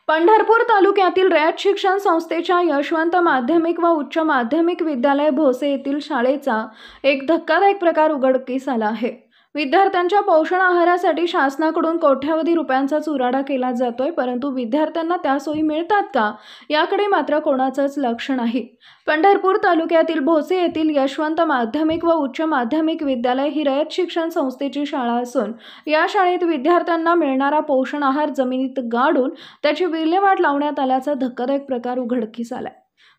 पंढरपूर तालुक्यातील रयत शिक्षण संस्थेच्या यशवंत माध्यमिक व उच्च माध्यमिक विद्यालय भोसे येथील शाळेचा एक धक्कादायक प्रकार उघडकीस आला आहे। विद्यार्थ्यांच्या पोषण आहारासाठी शासनाकडून कोट्यावधी रुपयांचा चुराडा केला जातोय, परंतु विद्यार्थ्यांना त्या सोयी मिळतात का याकडे मात्र कोणाचंच लक्ष नाही। पंढरपूर तालुक्यातील भोसे येथील यशवंत माध्यमिक व उच्च माध्यमिक विद्यालय ही रयत शिक्षण संस्थेची शाळा असून या शाळेत विद्यार्थ्यांना मिळणारा पोषण आहार जमिनीत गाडून त्याची विल्हेवाट लावण्यात आल्याचा धक्कादायक प्रकार उघडकीस आलाय।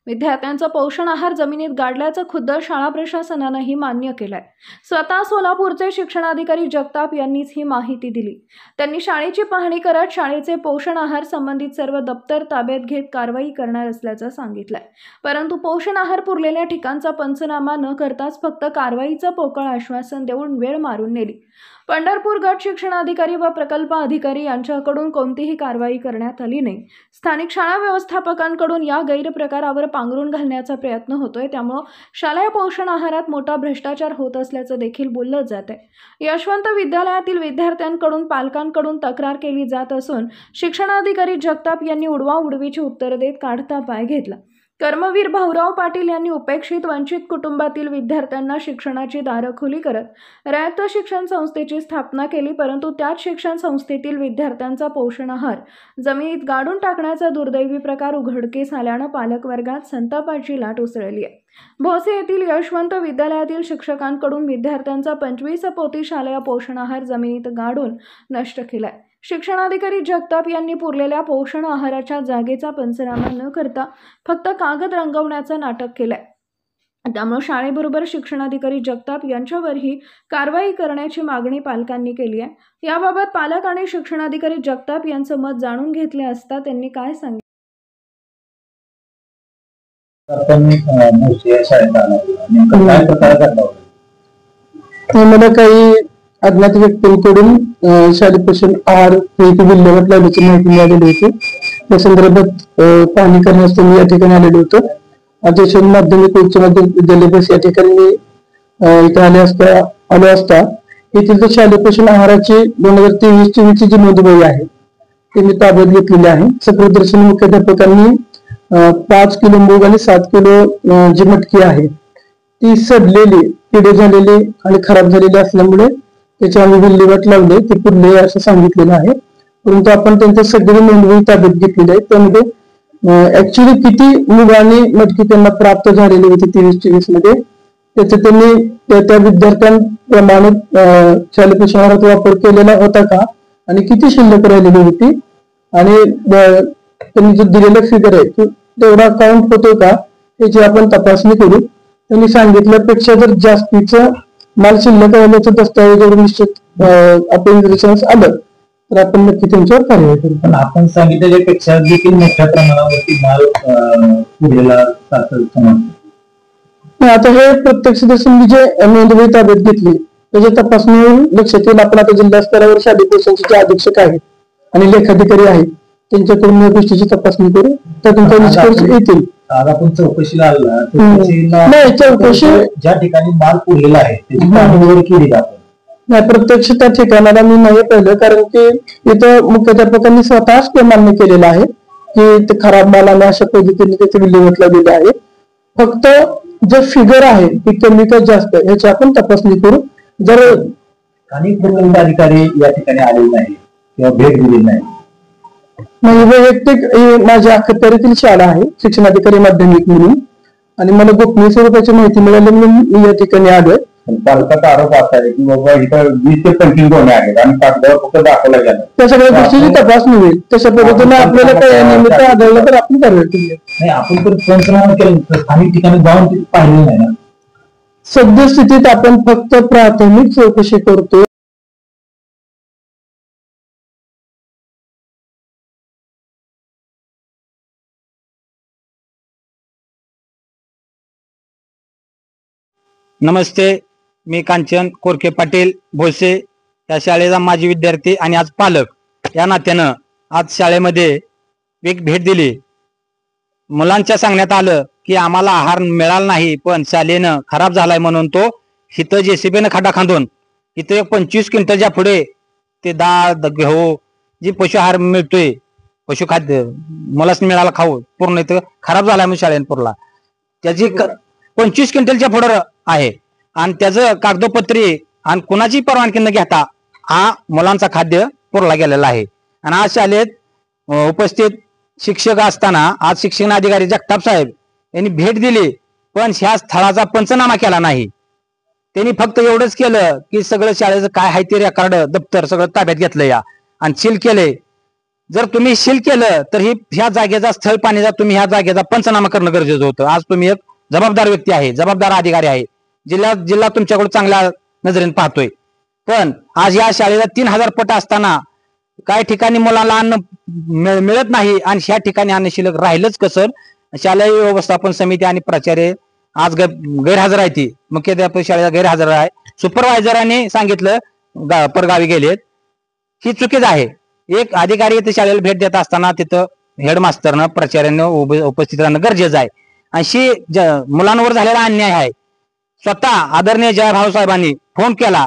विद्यार्थ्यांचा पोषण आहार जमिनीत गाडल्याचं खुद्द शाळा प्रशासनानंही मान्य केलंय। स्वतः सोलापूरचे शिक्षणाधिकारी जगताप यांनीच ही माहिती दिली। त्यांनी शाळेची पाहणी करत शाळेचे पोषण आहार संबंधित सर्व दप्तर ताब्यात घेत कारवाई करणार असल्याचं सांगितलंय। परंतु पोषण आहार पुरलेल्या ठिकाणचा पंचनामा न करताच फक्त कारवाईचं पोकळ आश्वासन देऊन वेळ मारून नेली। पंढरपूर गट शिक्षणाधिकारी व प्रकल्प अधिकारी यांच्याकडून कोणतीही कारवाई करण्यात आली नाही। स्थानिक शाळा व्यवस्थापकांकडून या गैरप्रकारावर पांघरून घालण्याचा प्रयत्न होतोय, त्यामुळे शालेय पोषण आहारात मोठा भ्रष्टाचार होत असल्याचं देखील बोललं जात आहे। यशवंत विद्यालयातील विद्यार्थ्यांकडून पालकांकडून तक्रार केली जात असून शिक्षणाधिकारी जगताप यांनी उडवाउडवीची उत्तर देत काढता पाय घेतला। कर्मवीर भाऊराव पाटील यांनी उपेक्षित वंचित कुटुंबातील विद्यार्थ्यांना शिक्षणाची दारं खुली करत रयत शिक्षण संस्थेची स्थापना केली, परंतु त्याच शिक्षण संस्थेतील विद्यार्थ्यांचा पोषण आहार जमिनीत गाडून टाकण्याचा दुर्दैवी प्रकार उघडकीस आल्यानं पालक वर्गात संतापाची लाट उसळली आहे। भोसे येथील यशवंत विद्यालयातील शिक्षकांकडून विद्यार्थ्यांचा 25 पोती शालेय पोषण आहार जमिनीत गाडून नष्ट केलाय। शिक्षणाधिकारी जगताप यांनी पुरलेल्या पोषण आहाराच्या जागेचा पंचनामा न करता फक्त कागद रंगवण्याचं नाटक केलंय। त्यामुळे शाळेबरोबर शिक्षणाधिकारी जगताप यांच्यावरही कारवाई करण्याची मागणी पालकांनी केली आहे। याबाबत पालक आणि शिक्षणाधिकारी जगताप यांचं मत जाणून घेतले असता त्यांनी काय सांगितलं। मला काही अज्ञात व्यक्तींकडून शालेय पोषण आहार विल्हेवाट लावण्याची माहिती मिळालेली होती। त्या संदर्भात पाहणी करण्यास मी या ठिकाणी आलेलो होतो। यशवंत माध्यमिक उच्च माध्यमिक विद्यालय बस या ठिकाणी मी इथे आलो असता येथील जो शालेय पोषण आहाराची 2023-24 जी नोंदवही आहे ती मी ताब्यात घेतलेली आहे। सप्रदर्शन मुख्याध्यापकांनी 5 किलो मूग आणि 7 किलो जी मटकी आहे ती सडलेली, किडे झालेली आणि खराब झालेली असल्यामुळे त्याची आम्ही विल्हेवाट लावले, ते पुरले असं सांगितलेलं आहे। परंतु आपण त्यांच्या सगळी नोंदवही ताब्यात घेतलेली आहे। त्यामध्ये ऍक्च्युली किती मूग आणि मटकी त्यांना प्राप्त झालेली होती 23-24 मध्ये त्याचं त्यांनी त्या विद्यार्थ्यांप्रमाणे शालेय पोषण आहाराचा वापर केलेला होता का आणि किती शिल्लक राहिलेली होती आणि त्यांनी जो दिलेला फिगर आहे तेवढा काउंट होतो का याची आपण तपासणी करू। त्यांनी सांगितल्यापेक्षा जर जास्तीचं माल शिल्लक राहिल्याचं दस्तावेजावर निश्चित आपण निदर्शनास आलं तर आपण नक्की त्यांच्यावर कारवाई करू। पण आपण सांगितलेल्यापेक्षा देखील मोठ्या प्रमाणावरती माल पुरलेला आता हे प्रत्यक्षदर्शी मी जे नोंदवही ताब्यात घेतली त्याच्या तपासणीवरून लक्षात येईल। आपण आता जिल्हा स्तरावर शालेय पोषणाचे अधीक्षक आहेत आणि लेखाधिकारी आहेत त्यांच्याकडून या गोष्टीची तपासणी करू, त्यातून काही निष्कर्ष येतील। आज आपण चौकशीला आला चौकशी ज्या ठिकाणी माल पुरलेला आहे त्याची पाहणी वगैरे केली जाते नाही, प्रत्यक्ष त्या ठिकाणाला मी नाही पाहिलं, कारण की इथं मुख्याध्यापकांनी स्वतःच ते मान्य केलेलं आहे की ते खराब मालाने अशा पद्धतीने त्याचे विल्हेवाट लावलेले आहे। फक्त जे फिगर आहे ती कमी का जास्त याची आपण तपासणी करू। जर अनेक प्रकल्प अधिकारी या ठिकाणी आलेले नाही किंवा भेट दिली नाही, वैयक्तिक माझ्या अखत्यारीतील शाळा आहे शिक्षणाधिकारी माध्यमिक म्हणून आणि मला गोपनीय स्वरूपाची माहिती मिळाली म्हणून मी या ठिकाणी आलोय। पालकाचा आरोप असा आहे की बाबा इथं 20 ते 25 गोण्या आहेत आणि कागदावर फक्त दाखवला गेला, त्या सगळ्या गोष्टीची तपासणी होईल। तशा पद्धतीने आपल्याला काही निमित्त आढळलं तर आपण कारवाई केली नाही। आपण तर पंचनामा केलं, स्थानिक ठिकाणी जाऊन पाहिलं नाही ना। सद्यस्थितीत आपण फक्त प्राथमिक चौकशी करतो। नमस्ते, मी कांचन कोरके पाटील भोसे या शाळेचा माजी विद्यार्थी आणि आज पालक या नात्यानं आज शाळेमध्ये एक भेट दिली। मुलांच्या सांगण्यात आलं की आम्हाला आहार मिळाला नाही, पण शाळेनं खराब झालाय म्हणून तो इथं जेसीबीनं खड्डा खांदून इथं 25 क्विंटलच्या पुढे ते डाळ गहू जी पशुआहार मिळतोय पशुखाद्य मलाच मिळाला खाऊ पूर्ण इथं खराब झाला म्हणून शाळेने पुरला. त्याची 25 क्विंटलच्या पुढं आहे आणि त्याचं कागदोपत्री आणि कुणाची परवानगी न घेता हा मुलांचा खाद्य पुरला गेलेला आहे. आणि आज शाळेत उपस्थित शिक्षक असताना आज शिक्षणाधिकारी जगताप साहेब यांनी भेट दिली, पण ह्या स्थळाचा पंचनामा केला नाही. त्यांनी फक्त एवढंच केलं की सगळं शाळेचं काय आहे ते रेकॉर्ड दप्तर सगळं ताब्यात घेतलं या आणि सील केले. जर तुम्ही सील केलं तर ह्या जागेचा स्थळ पाणीचा तुम्ही ह्या जागेचा पंचनामा करणं गरजेचं होतं. आज तुम्ही एक जबाबदार व्यक्ती आहे, जबाबदार अधिकारी आहे, जिल्हा तुमच्याकडे चांगल्या नजरेने पाहतोय. पण आज या शाळेला 3000 पट असताना काही ठिकाणी मुलांना अन्न मिळत नाही आणि ह्या ठिकाणी अन्न शिल्लक राहिलंच कसं. शालेय व्यवस्थापन समिती आणि प्राचार्य आज गैरहजर आहे, ती मुख्याध्यापक शाळेला गैरहजर आहे. सुपरवायझरांनी सांगितलं परगावी गेलेत, ही चुकीच आहे. एक अधिकारी इथे शाळेला भेट देत असताना तिथं हेडमास्टरनं प्राचार्यानं उपस्थित राहणं गरजेचं आहे. अशी मुलांवर झालेला अन्याय आहे. स्वतः आदरणीय जयभाऊ साहेबांनी फोन केला,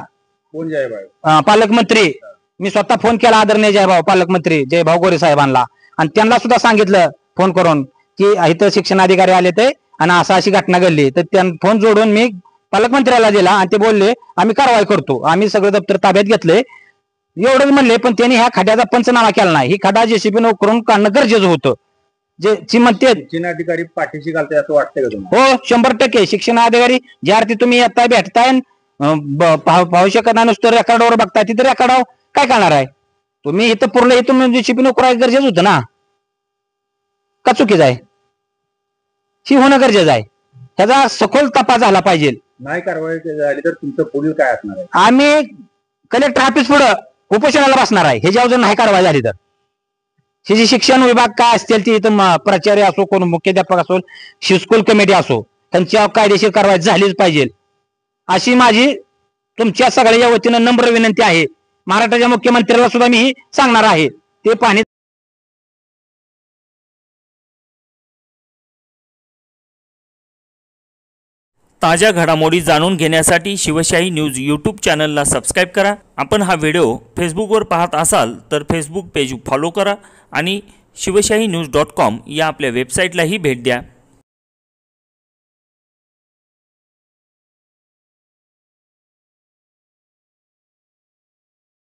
पालकमंत्री, मी स्वतः फोन केला आदरणीय जयभाऊ पालकमंत्री जयभाऊ गोरे साहेबांना आणि त्यांना सुद्धा सांगितलं फोन करून की इथं शिक्षणाधिकारी आले ते आणि अशी घटना घडली. तर त्यांना फोन जोडून मी पालकमंत्र्याला दिला आणि ते बोलले आम्ही कारवाई करतो, आम्ही सगळं दप्तर ताब्यात घेतले एवढंच म्हणले. पण त्यांनी ह्या खड्याचा पंचनामा केला नाही. ही खड्डा JCB करून काढणं गरजेचं होतं. जे म्हणते शिक्षणाधिकारी पाठीशी घालते असं वाटतंय का तुम्हाला? हो 100% शिक्षणाधिकारी ज्या अर्थी तुम्ही येताय भेटताय पाहू शकत नाही, नुसतं रेकॉर्डवर बघताय, तिथे रेकॉर्डवर काय करणार आहे तुम्ही? इथं पुरलं इथून JCB करायचं गरजेचं होतं ना, का चुकीचं आहे? ही होणं गरजेचं आहे. ह्याचा सखोल तपास झाला पाहिजे. नाही कारवाई झाली तर तुमचं पुढील काय असणार आहे? आम्ही कलेक्टर ऑफिस पुढे उपोषणाला बसणार आहे हे जेव्हा नाही कारवाई झाली तर. ही जी शिक्षण विभाग काय असतील ती इथं प्राचार्य असो, कोण मुख्याध्यापक असो, स्कूल कमिटी असो, त्यांच्यावर कायदेशीर कारवाई झालीच पाहिजे अशी माझी तुमच्या सगळ्या वतीनं नम्र विनंती आहे. महाराष्ट्राच्या मुख्यमंत्र्याला सुद्धा मी ही सांगणार आहे. ते पाणी ताज्या घडामोडी जाणून घेण्यासाठी शिवशाही न्यूज यूट्यूब चॅनलला सबस्क्राईब करा. आपण हा व्हिडिओ फेसबुकवर पाहत असाल तर फेसबुक पेज फॉलो करा आणि शिवशाही न्यूज.com या आपल्या वेबसाईटलाही भेट द्या.